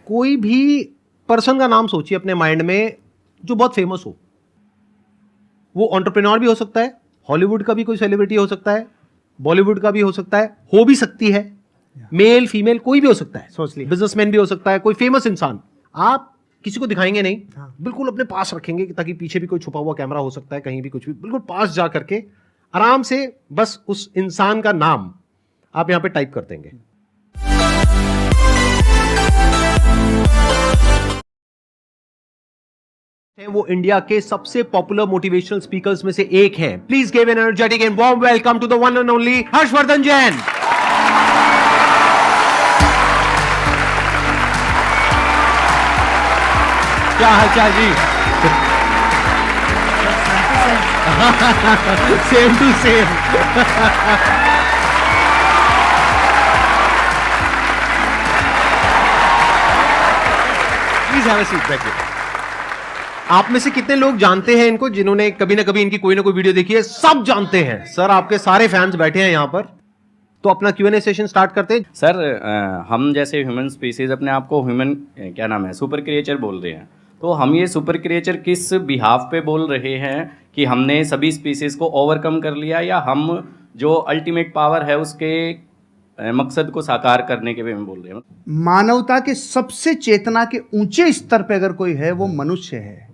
कोई भी पर्सन का नाम सोचिए अपने माइंड में जो बहुत फेमस हो। वो एंटरप्रेन्योर भी हो सकता है, हॉलीवुड का भी कोई सेलिब्रिटी हो सकता है, बॉलीवुड का भी हो सकता है, हो भी सकती है, मेल फीमेल कोई भी हो सकता है, सोच लिया। बिजनेसमैन भी हो सकता है, कोई फेमस इंसान। आप किसी को दिखाएंगे नहीं, हाँ। बिल्कुल अपने पास रखेंगे ताकि पीछे भी कोई छुपा हुआ कैमरा हो सकता है, कहीं भी कुछ भी, बिल्कुल पास जा करके आराम से बस उस इंसान का नाम आप यहां पे टाइप कर देंगे। वो इंडिया के सबसे पॉपुलर मोटिवेशनल स्पीकर्स में से एक हैं। Please give an energetic and warm welcome to the one and only Harshvardhan Jain. क्या हाल चाल जी? Same to same. Please have a seat, बैठिए। आप में से कितने लोग जानते हैं इनको, जिन्होंने कभी ना कभी इनकी कोई ना कोई वीडियो देखी है? सब जानते हैं सर, आपके सारे फैंस बैठे हैं यहां पर। तो अपना Q&A सेशन स्टार्ट करते हैं। सर हम जैसे ह्यूमन स्पीसीज अपने आप को ह्यूमन क्या नाम है सुपर क्रिएचर बोल रहे हैं, तो हम ये सुपर क्रिएचर किस बिहाफ पे बोल रहे हैं कि हमने सभी स्पीसीज को ओवरकम कर लिया, या हम जो अल्टीमेट पावर है उसके मकसद को साकार करने के वे में बोल रहे हैं? मानवता के सबसे चेतना के ऊंचे स्तर पे अगर कोई है वो मनुष्य है।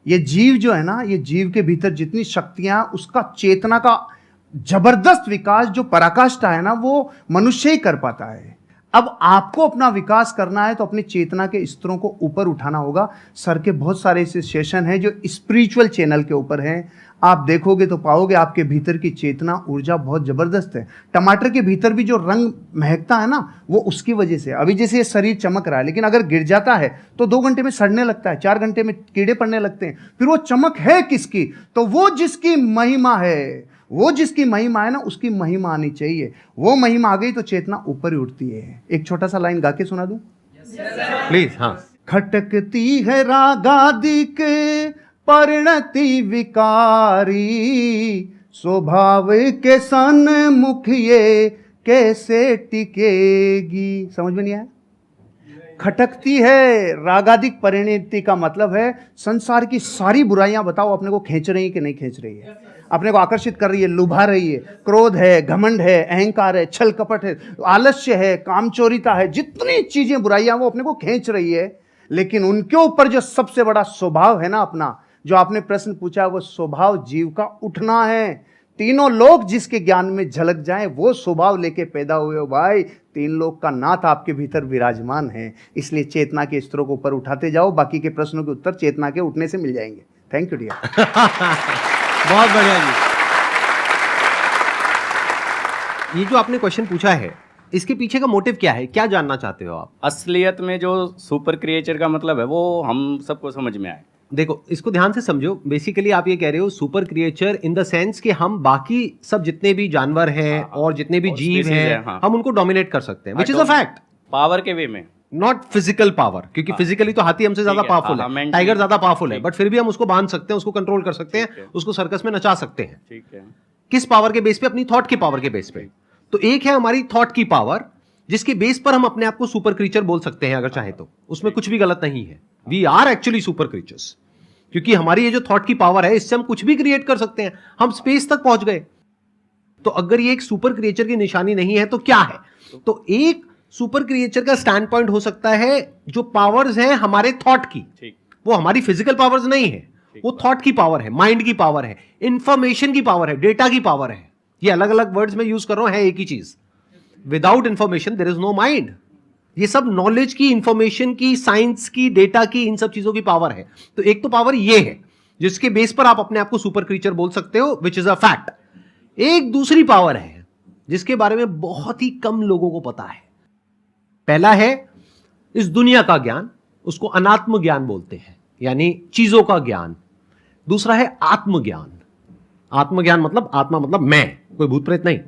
ये जीव जो है ना, ये जीव के भीतर जितनी शक्तियां, उसका चेतना का जबरदस्त विकास जो पराकाष्ठा है ना, वो मनुष्य ही कर पाता है। अब आपको अपना विकास करना है तो अपनी चेतना के स्तरों को ऊपर उठाना होगा। सर के बहुत सारे ऐसे सेशन हैं जो स्पिरिचुअल चैनल के ऊपर हैं, आप देखोगे तो पाओगे आपके भीतर की चेतना ऊर्जा बहुत जबरदस्त है। टमाटर के भीतर भी जो रंग महकता है ना, वो उसकी वजह से। अभी जैसे ये शरीर चमक रहा है, लेकिन अगर गिर जाता है तो 2 घंटे में सड़ने लगता है, 4 घंटे में कीड़े पड़ने लगते हैं। फिर वो चमक है किसकी? तो वो जिसकी महिमा है, वो जिसकी महिमा है ना, उसकी महिमा आनी चाहिए। वो महिमा आ गई तो चेतना ऊपर ही उठती है। एक छोटा सा लाइन गा के सुना दूं प्लीज? हाँ। खटकती है रागादि के परिणति विकारी, स्वभाव के सन्मुख ये कैसे टिकेगी। समझ में नहीं आया? खटकती है रागादिक परिणति का मतलब है संसार की सारी बुराइयां बताओ अपने को खींच रही है कि नहीं खींच रही है, अपने को आकर्षित कर रही है, लुभा रही है। क्रोध है, घमंड है, अहंकार है, छल कपट है, आलस्य है, कामचोरिता है, जितनी चीजें बुराइयां वो अपने को खींच रही है। लेकिन उनके ऊपर जो सबसे बड़ा स्वभाव है ना अपना, जो आपने प्रश्न पूछा, वो स्वभाव जीव का उठना है। तीनों लोग जिसके ज्ञान में झलक जाएं, वो स्वभाव लेके पैदा हुए हो भाई। 3 लोग का नाथ आपके भीतर विराजमान है। इसलिए चेतना के स्तरों को ऊपर उठाते जाओ, बाकी के प्रश्नों के उत्तर चेतना के उठने से मिल जाएंगे। Thank you dear. बहुत बढ़िया जी। ये जो आपने क्वेश्चन पूछा है, इसके पीछे का मोटिव क्या है? क्या जानना चाहते हो आप? असलियत में जो सुपर क्रिएचर का मतलब है वो हम सबको समझ में आए। देखो, इसको ध्यान से समझो। बेसिकली आप ये कह रहे हो super creature in the sense कि हम बाकी सब जितने भी जानवर हैं और जितने भी जीव हैं, हाँ। हम उनको डोमिनेट कर सकते हैं, which is a fact. Power के वे में, नॉट फिजिकल पावर, क्योंकि फिजिकली तो हाथी हमसे ज्यादा पावरफुल है, टाइगर ज्यादा पावरफुल है, बट फिर भी हम उसको बांध सकते हैं, उसको कंट्रोल कर सकते हैं, उसको सर्कस में नचा सकते हैं। ठीक है। किस पावर के बेस पे? अपनी थॉट की पावर के बेस पे। तो एक है हमारी थॉट की पावर, जिसके बेस पर हम अपने आप को सुपर क्रीचर बोल सकते हैं अगर चाहे तो। उसमें कुछ भी गलत नहीं है। We are actually super creatures, क्योंकि हमारी ये जो थॉट की पावर है, इससे हम कुछ भी क्रिएट कर सकते हैं। हम स्पेस तक पहुंच गए। तो अगर ये एक सुपर क्रिएचर की निशानी नहीं है तो क्या है? तो एक सुपर क्रिएचर का स्टैंड पॉइंट हो सकता है जो पावर्स हैं हमारे थॉट की, वो हमारी फिजिकल पावर्स नहीं है, वो थॉट की पावर है, माइंड की पावर है, इंफॉर्मेशन की पावर है, डेटा की पावर है। ये अलग अलग वर्ड्स में यूज कर रहा हूं, है एक ही चीज। Without information there is no mind. ये सब नॉलेज की, इंफॉर्मेशन की, साइंस की, डेटा की, इन सब चीजों की पावर है। तो एक तो पावर ये है जिसके बेस पर आप अपने आप को सुपर क्रीचर बोल सकते हो, विच इज अ फैक्ट। एक दूसरी पावर है जिसके बारे में बहुत ही कम लोगों को पता है। पहला है इस दुनिया का ज्ञान, उसको अनात्म ज्ञान बोलते हैं, यानी चीजों का ज्ञान। दूसरा है आत्मज्ञान। आत्मज्ञान मतलब, आत्मा मतलब मैं, कोई भूत प्रेत नहीं,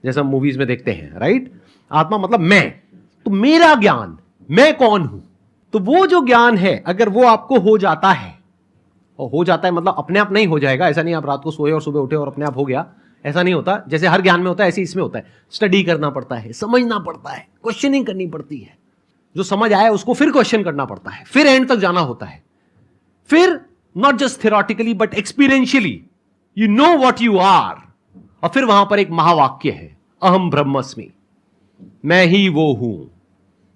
जैसा मूवीज में देखते हैं, राइट? आत्मा मतलब मैं, तो मेरा ज्ञान, मैं कौन हूं। तो वो जो ज्ञान है, अगर वो आपको हो जाता है, और हो जाता है मतलब अपने आप नहीं हो जाएगा, ऐसा नहीं आप रात को सोए और सुबह उठे और अपने आप हो गया, ऐसा नहीं होता। जैसे हर ज्ञान में होता है, ऐसे इसमें होता है। स्टडी करना पड़ता है, समझना पड़ता है, क्वेश्चनिंग करनी पड़ती है। जो समझ आया उसको फिर क्वेश्चन करना पड़ता है, फिर एंड तक जाना होता है, फिर not just theoretically but experientially you know what you are. और फिर वहां पर एक महावाक्य है, अहम ब्रह्मस्मि, मैं ही वो हूं,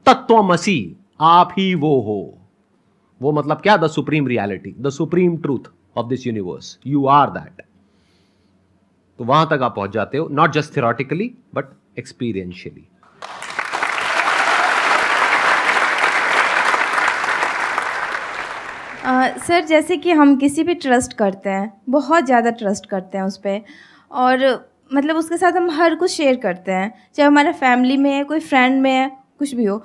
तत्त्वमसि, आप ही वो हो। वो मतलब क्या? The supreme reality, the supreme truth of this universe, you are that. तो वहां तक आप पहुंच जाते हो, not just theoretically but experientially. Sir जैसे कि हम किसी पे ट्रस्ट करते हैं, बहुत ज़्यादा ट्रस्ट करते हैं उस पर, और मतलब उसके साथ हम हर कुछ शेयर करते हैं, चाहे हमारा फैमिली में है, कोई फ्रेंड में है, कुछ भी हो।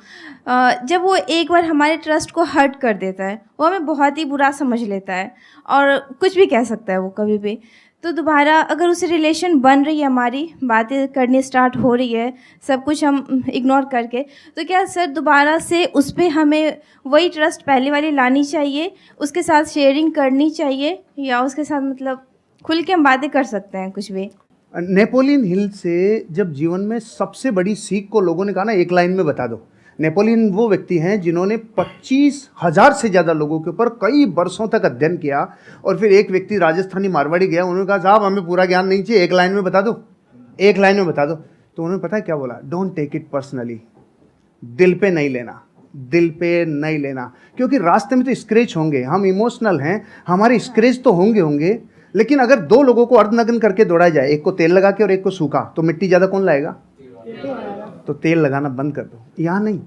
जब वो एक बार हमारे ट्रस्ट को हर्ट कर देता है, वो हमें बहुत ही बुरा समझ लेता है और कुछ भी कह सकता है वो कभी भी। तो दोबारा अगर उससे रिलेशन बन रही है, हमारी बातें करनी स्टार्ट हो रही है, सब कुछ हम इग्नोर करके, तो क्या सर दोबारा से उस पर हमें वही ट्रस्ट पहले वाली लानी चाहिए, उसके साथ शेयरिंग करनी चाहिए, या उसके साथ मतलब खुल के हम बातें कर सकते हैं कुछ भी? नेपोलियन हिल से जब जीवन में सबसे बड़ी सीख को लोगों ने कहा ना, एक लाइन में बता दो। नेपोलियन वो व्यक्ति हैं जिन्होंने 25,000 से ज़्यादा लोगों के ऊपर कई वर्षों तक अध्ययन किया, और फिर एक व्यक्ति राजस्थानी मारवाड़ी गया, उन्होंने कहा साहब हमें पूरा ज्ञान नहीं चाहिए, एक लाइन में बता दो, एक लाइन में बता दो। तो उन्होंने पता है क्या बोला? डोंट टेक इट पर्सनली, दिल पे नहीं लेना, दिल पे नहीं लेना, क्योंकि रास्ते में तो स्क्रैच होंगे, हम इमोशनल हैं, हमारे स्क्रैच तो होंगे, लेकिन अगर दो लोगों को अर्धनग्न करके दौड़ा जाए, एक को तेल लगा के और एक को सूखा, तो मिट्टी ज़्यादा कौन लाएगा? तो तेल लगाना बंद कर दो, यहाँ नहीं,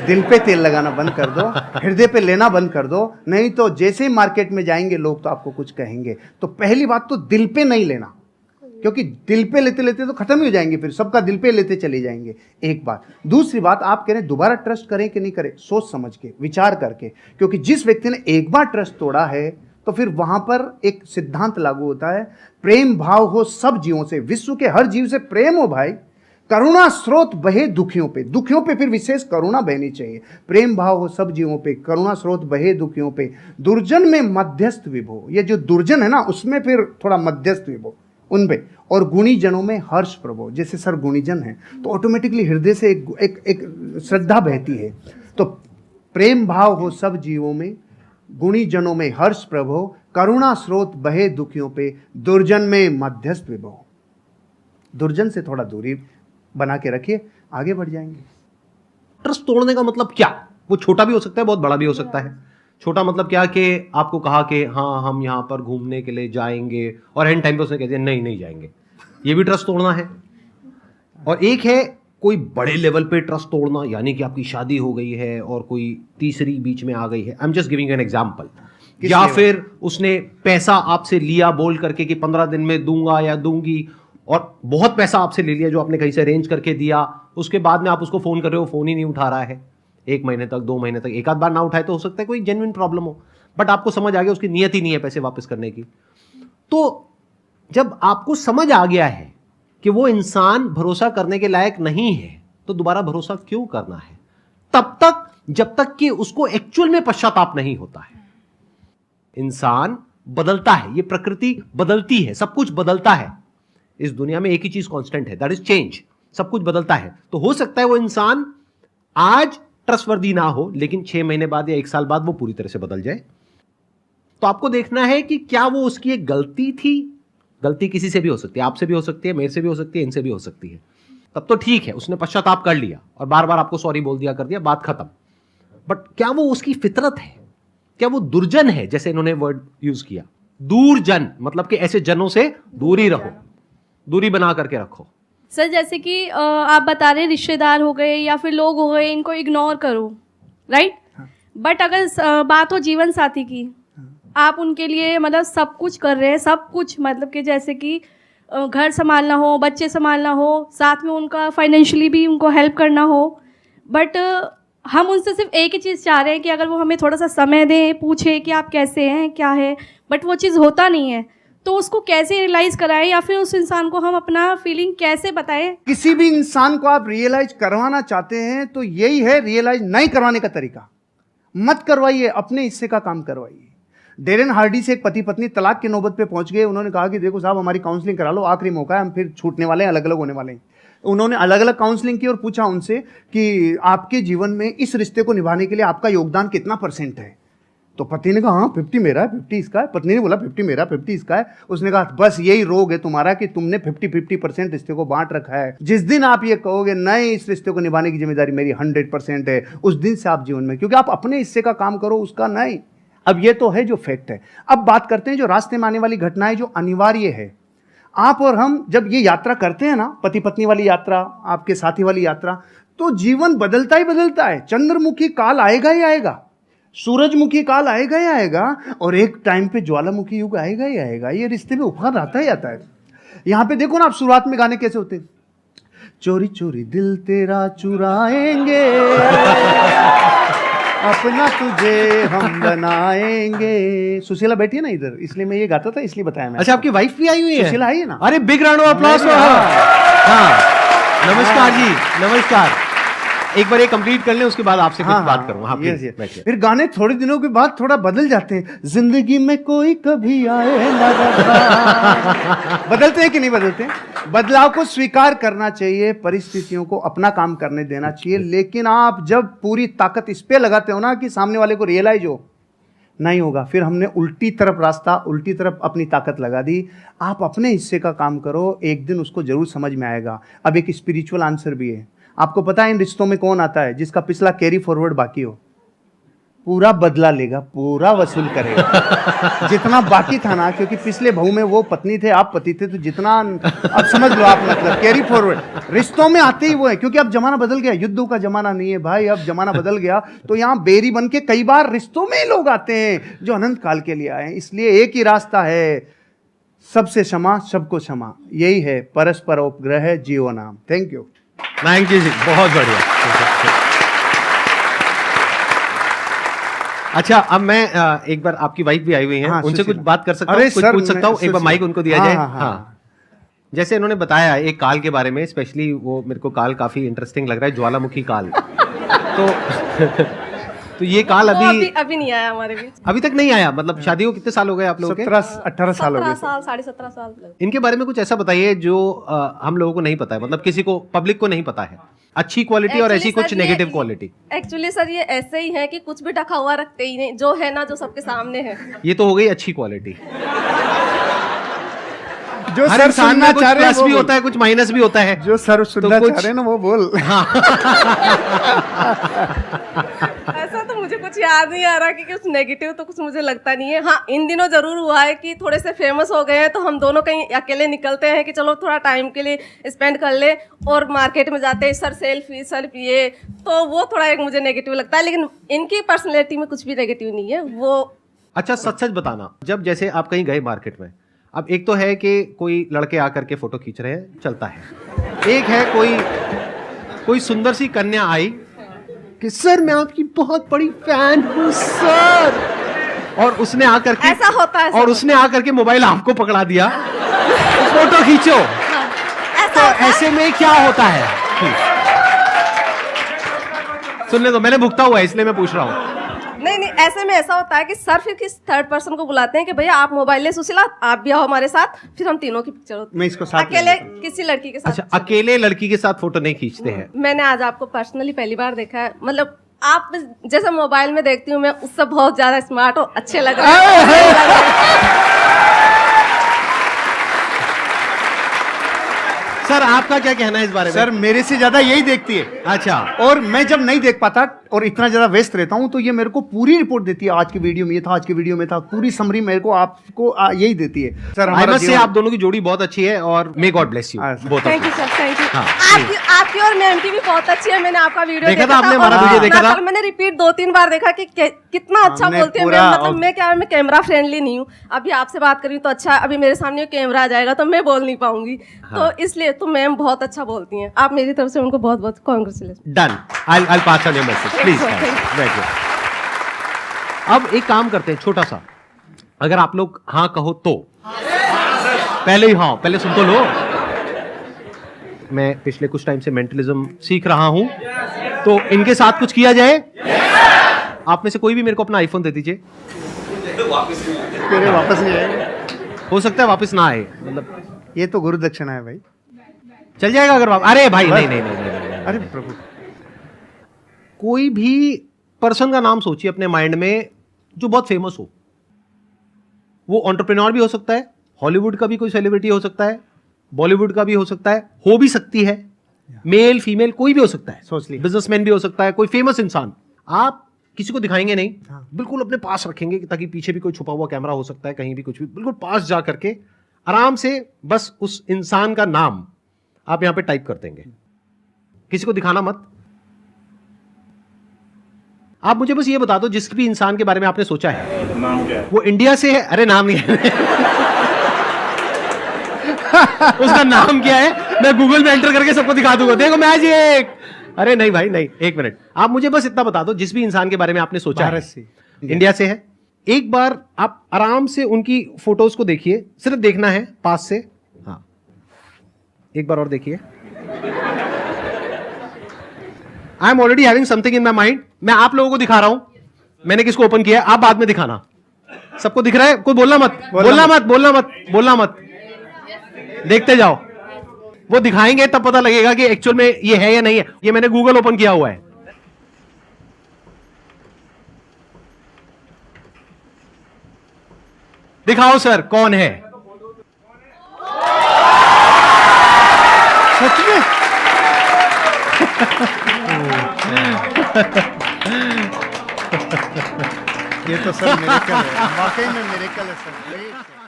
दिल पे तेल लगाना बंद कर दो, हृदय पे लेना बंद कर दो, नहीं तो जैसे ही मार्केट में जाएंगे लोग तो आपको कुछ कहेंगे। तो पहली बात तो दिल पे नहीं लेना, क्योंकि दिल पे लेते लेते तो खत्म ही हो जाएंगे, फिर सबका दिल पे लेते चले जाएंगे, एक बात। दूसरी बात, आप कह रहे हैं दोबारा ट्रस्ट करें कि नहीं करें, सोच समझ के, विचार करके, क्योंकि जिस व्यक्ति ने एक बार ट्रस्ट तोड़ा है तो फिर वहां पर एक सिद्धांत लागू होता है, प्रेम भाव हो सब जीवों से, विश्व के हर जीव से प्रेम हो भाई, करुणा स्रोत बहे दुखियों पे, दुखियों पे फिर विशेष करुणा बहनी चाहिए, प्रेम भाव हो सब जीवों पे, करुणा स्रोत बहे दुखियों पे, दुर्जन में मध्यस्थ विभो, ये जो दुर्जन है ना उसमें फिर थोड़ा मध्यस्थ विभो उन पे, और गुणी जनों में हर्ष प्रभो, जैसे सर गुणीजन है तो ऑटोमेटिकली हृदय से एक श्रद्धा बहती है। तो प्रेम भाव हो सब जीवों में, गुणी जनों में हर्ष प्रभो, करुणा स्रोत बहे दुखियों पे, दुर्जन में मध्यस्थ विभो। दुर्जन से थोड़ा दूरी बना के रखिए, आगे बढ़ जाएंगे। ट्रस्ट तोड़ने का मतलब क्या? वो छोटा भी हो सकता है, बहुत बड़ा भी हो सकता है। छोटा मतलब क्या कि आपको कहा कि हाँ हम यहाँ पर घूमने के लिए जाएंगे, और एंड टाइम पे उसने कह दिया नहीं जाएंगे, ये भी ट्रस्ट तोड़ना है। और एक है कोई बड़े लेवल पे ट्रस्ट तोड़ना, यानी कि आपकी शादी हो गई है और कोई तीसरी बीच में आ गई है, I am just giving an example, या फिर उसने पैसा आपसे लिया बोल करके कि 15 दिन में दूंगा या दूंगी, और बहुत पैसा आपसे ले लिया जो आपने कहीं से अरेंज करके दिया, उसके बाद में आप उसको फोन कर रहे हो, फोन ही नहीं उठा रहा है, 1 महीने तक 2 महीने तक, एक आध बार ना उठाए तो हो सकता है कोई जेन्युइन प्रॉब्लम हो, बट आपको समझ आ गया उसकी नियत ही नहीं है पैसे वापस करने की। तो जब आपको समझ आ गया है कि वो इंसान भरोसा करने के लायक नहीं है, तो दोबारा भरोसा क्यों करना है? तब तक जब तक कि उसको एक्चुअल में पश्चाताप नहीं होता है। इंसान बदलता है, ये प्रकृति बदलती है, सब कुछ बदलता है, इस दुनिया में एक ही चीज कांस्टेंट है, दैट इज चेंज, सब कुछ बदलता है। तो हो सकता है वो इंसान आज ट्रस्टवर्दी ना हो, लेकिन 6 महीने बाद या 1 साल बाद वो पूरी तरह से बदल जाए। तो आपको देखना है कि क्या वो उसकी एक गलती थी, गलती किसी से भी हो सकती है, आपसे भी हो सकती है, मेरे से भी हो सकती है, इनसे भी हो सकती है, तब तो ठीक है, उसने पश्चाताप कर लिया और बार बार आपको सॉरी बोल दिया, कर दिया, बात खत्म। बट क्या वो उसकी फितरत है? क्या वो दुर्जन है? जैसे इन्होंने वर्ड यूज किया दूरजन, मतलब कि ऐसे जनों से दूरी रहो, दूरी बना करके रखो। सर जैसे कि आप बता रहे रिश्तेदार हो गए या फिर लोग हो गए, इनको इग्नोर करो, राइट? बट अगर बात हो जीवन साथी की, आप उनके लिए मतलब सब कुछ कर रहे हैं, सब कुछ मतलब कि जैसे कि घर संभालना हो, बच्चे संभालना हो, साथ में उनका फाइनेंशियली भी उनको हेल्प करना हो, बट हम उनसे सिर्फ एक ही चीज़ चाह रहे हैं कि अगर वो हमें थोड़ा सा समय दें, पूछे कि आप कैसे हैं, क्या है, बट वो चीज़ होता नहीं है। तो उसको कैसे रियलाइज़ कराएं, या फिर उस इंसान को हम अपना फीलिंग कैसे बताएं? किसी भी इंसान को आप रियलाइज करवाना चाहते हैं तो यही है रियलाइज नहीं करवाने का तरीका। मत करवाइए, अपने हिस्से का काम करवाइए। डेरेन हार्डी से एक पति पत्नी तलाक की नौबत पे पहुंच गए। उन्होंने कहा कि देखो साहब हमारी काउंसलिंग करा लो, आखिरी मौका है, हम फिर छूटने वाले हैं, अलग अलग होने वाले हैं। उन्होंने अलग अलग काउंसलिंग की और पूछा उनसे कि आपके जीवन में इस रिश्ते को निभाने के लिए आपका योगदान कितना % है। तो पति ने कहा हाँ 50 मेरा है 50 इसका है। पत्नी ने बोला 50 मेरा 50 इसका है। उसने कहा बस यही रोग है तुम्हारा कि तुमने 50-50% रिश्ते को बांट रखा है। जिस दिन आप ये कहोगे नहीं इस रिश्ते को निभाने की जिम्मेदारी मेरी 100% है, उस दिन से आप जीवन में, क्योंकि आप अपने हिस्से का काम करो उसका नहीं। अब ये तो है जो फैक्ट है। अब बात करते हैं जो रास्ते में आने वाली घटनाएं जो अनिवार्य है। आप और हम जब ये यात्रा करते हैं ना, पति पत्नी वाली यात्रा, आपके साथी वाली यात्रा, तो जीवन बदलता ही बदलता है। चंद्रमुखी काल आएगा ही आएगा, सूरजमुखी काल आएगा ही आएगा, और एक टाइम पे ज्वालामुखी युग आएगा ही आएगा। ये रिश्ते में उफान आता ही आता है। यहां पे देखो ना, आप शुरुआत में गाने कैसे होते हैं, चोरी चोरी दिल तेरा चुराएंगे अपना तुझे हम बनाएंगे। सुशीला बैठी है ना इधर, इसलिए मैं ये गाता था, इसलिए बताया मैं। अच्छा, आपकी वाइफ भी आई हुई है? सुशीला आई है ना। अरे बिग राउंड ऑफ अप्लॉज। हाँ, नमस्कार जी, नमस्कार। एक बार ये कंप्लीट कर लें, उसके बाद आपसे कुछ बात करूंगा। हाँ, बैठिए। फिर गाने थोड़े दिनों के बाद थोड़ा बदल जाते हैं। जिंदगी में कोई कभी आए ना रहा। बदलते हैं कि नहीं बदलते? बदलाव को स्वीकार करना चाहिए, परिस्थितियों को अपना काम करने देना चाहिए। लेकिन आप जब पूरी ताकत इस पे लगाते हो ना कि सामने वाले को रियलाइज हो, नहीं होगा, फिर हमने उल्टी तरफ रास्ता, उल्टी तरफ अपनी ताकत लगा दी। आप अपने हिस्से का काम करो, एक दिन उसको जरूर समझ में आएगा। अब एक स्पिरिचुअल आंसर भी है। आपको पता है इन रिश्तों में कौन आता है? जिसका पिछला कैरी फॉरवर्ड बाकी हो, पूरा बदला लेगा, पूरा वसूल करेगा जितना बाकी था ना। क्योंकि पिछले बहू में वो पत्नी थे, आप पति थे, तो जितना, अब समझ लो आप, मतलब कैरी फॉरवर्ड रिश्तों में आते ही वो है। क्योंकि अब जमाना बदल गया, युद्धों का जमाना नहीं है भाई, अब जमाना बदल गया। तो यहाँ बेरी बन के कई बार रिश्तों में ही लोग आते हैं जो अनंत काल के लिए आए हैं। इसलिए एक ही रास्ता है, सबसे क्षमा, सबको क्षमा। यही है परस्पर उपग्रह जीव नाम। Thank you. थैंक यू जी, बहुत बढ़िया। अच्छा, अब मैं एक बार, आपकी वाइफ भी आई हुई है, हाँ, उनसे कुछ बात कर सकता हूँ, कुछ सर, पूछ सकता हूँ? एक बार माइक उनको दिया जाए। हाँ, जैसे इन्होंने बताया एक काल के बारे में, स्पेशली वो मेरे को काल काफी इंटरेस्टिंग लग रहा है, ज्वालामुखी काल। तो ये काल अभी नहीं आया हमारे बीच। अभी तक नहीं आया। मतलब शादी को कितने साल हो गए आप लोगों के? 17-18 साल हो गए। 17.5 साल। इनके बारे में कुछ ऐसा बताइए जो हम लोगों को नहीं पता है, मतलब किसी को, पब्लिक को नहीं पता है। अच्छी क्वालिटी और ऐसी कुछ नेगेटिव क्वालिटी। एक्चुअली सर ये ऐसे ही है कि कुछ भी ढका हुआ रखते ही नहीं, जो है ना, जो सबके सामने है। ये तो हो गई अच्छी क्वालिटी। जो हर इंसान में कुछ प्लस भी होता है, कुछ माइनस भी होता है। जो सर सुनना चाह रहे हैं ना वो बोल। ऐसा तो मुझे कुछ याद नहीं आ रहा कि कुछ नेगेटिव तो कुछ मुझे लगता नहीं है। हाँ, इन दिनों जरूर हुआ है कि थोड़े से फेमस हो गए हैं, तो हम दोनों कहीं अकेले निकलते हैं कि चलो थोड़ा टाइम के लिए स्पेंड कर ले, और मार्केट में जाते हैं, सर सेल्फी ये, तो वो थोड़ा एक मुझे नेगेटिव लगता है। लेकिन इनकी पर्सनैलिटी में कुछ भी नेगेटिव नहीं है वो। अच्छा, सच सच बताना, जब जैसे आप कहीं गए मार्केट में, अब एक तो है कि कोई लड़के आकर के फोटो खींच रहे हैं, चलता है। एक है कोई सुंदर सी कन्या आई कि सर मैं आपकी बहुत बड़ी फैन हूँ सर, और उसने आकर के, ऐसा होता है, और उसने आकर के मोबाइल आपको पकड़ा दिया, फोटो खींचो। तो ऐसे में क्या होता है? सुनने दो, मैंने भुगता हुआ है इसलिए मैं पूछ रहा हूँ। नहीं, ऐसे में ऐसा होता है कि सर फिर किस थर्ड पर्सन को बुलाते हैं कि भैया आप मोबाइल ले, सुशीला आप भी आओ हमारे साथ, फिर हम तीनों की पिक्चर होती है। मैं इसको साथ अकेले किसी लड़की के साथ। अच्छा, अकेले लड़की के साथ फोटो नहीं खींचते हैं? मैंने आज आपको पर्सनली पहली बार देखा है। मतलब आप जैसे मोबाइल में देखती हूँ मैं, उससे बहुत ज्यादा स्मार्ट और अच्छे लग रहे हैं। सर आपका क्या कहना है इस बारे में? सर मेरे से ज्यादा यही देखती है। अच्छा। और मैं जब नहीं देख पाता और इतना ज्यादा व्यस्त रहता हूं, तो ये मेरे को पूरी रिपोर्ट देती है। आज की वीडियो में ये था, आज की वीडियो में था, पूरी समरी मेरे को आपको यही देती है। सर हमारा से आप दोनों की जोड़ी बहुत अच्छी है, और may God bless you. Thank you sir, thank you. आपकी और मैम की भी बहुत अच्छी है। मैंने आपका वीडियो देखा था, आपने हमारा वीडियो देखा था? मैंने रिपीट 2-3 बार देखा कि कितना अच्छा बोलते हैं मैम। मतलब मैं कैमरा फ्रेंडली नहीं हूँ। अभी आपसे बात कर रही हूँ तो अच्छा, अभी मेरे सामने कैमरा आ जाएगा तो मैं बोल नहीं पाऊंगी, तो इसलिए तो मैम बहुत अच्छा बोलती हैं। आप मेरी तरफ से उनको बहुत बहुत congratulation. Done, I'll pass on your message, please बैठिए। अब एक काम करते हैं छोटा सा, अगर आप लोग हाँ कहो तो पहले ही हाँ, पहले सुन तो लो। मैं पिछले कुछ टाइम से मेंटलिज्म सीख रहा हूं, तो इनके साथ कुछ किया जाए। आप में से कोई भी मेरे को अपना आईफोन दे दीजिए। वापस नहीं आएगा, हो सकता है वापस ना आए, मतलब ये तो गुरु दक्षिणा है भाई। चल जाएगा अगर अरे भाई नहीं नहीं नहीं, नहीं, नहीं, नहीं, अरे नहीं। प्रभु, कोई भी पर्सन का नाम सोचिए अपने माइंड में जो बहुत फेमस हो। वो एंटरप्रेन्योर भी हो सकता है, हॉलीवुड का भी कोई सेलिब्रिटी हो सकता है, बॉलीवुड का भी हो सकता है, हो भी सकती है, मेल फीमेल कोई भी हो सकता है, सोच लिया। बिजनेसमैन भी हो सकता है, कोई फेमस इंसान। आप किसी को दिखाएंगे नहीं, हाँ। बिल्कुल अपने पास रखेंगे ताकि पीछे भी कोई छुपा हुआ कैमरा हो सकता है, कहीं भी कुछ भी, बिल्कुल पास जा करके आराम से बस उस इंसान का नाम आप यहां पे टाइप कर देंगे। किसी को दिखाना मत। आप मुझे बस ये बता दो जिस भी इंसान के बारे में आपने सोचा है नाम क्या है? वो इंडिया से है। अरे नाम नहीं है उसका नाम क्या है मैं गूगल में एंटर करके सबको दिखा दूंगा, देखो मैजिक। अरे नहीं भाई नहीं, एक मिनट, आप मुझे बस इतना बता दो जिस भी इंसान के बारे में आपने सोचा है भारत से, इंडिया से है। एक बार आप आराम से उनकी फोटोज को देखिए, सिर्फ देखना है पास से। हाँ एक बार और देखिए। I am already having something in my mind. मैं आप लोगों को दिखा रहा हूं मैंने किसको ओपन किया है, आप बाद में दिखाना। सबको दिख रहा है? कोई बोलना मत, बोलना मत, बोलना मत, बोलना मत, देखते जाओ। वो दिखाएंगे तब पता लगेगा कि एक्चुअल में ये है या नहीं है। ये मैंने गूगल ओपन किया हुआ है। दिखाओ सर कौन है। सच में ये तो सर मिरेकल है, वाकई में मिरेकल है सर।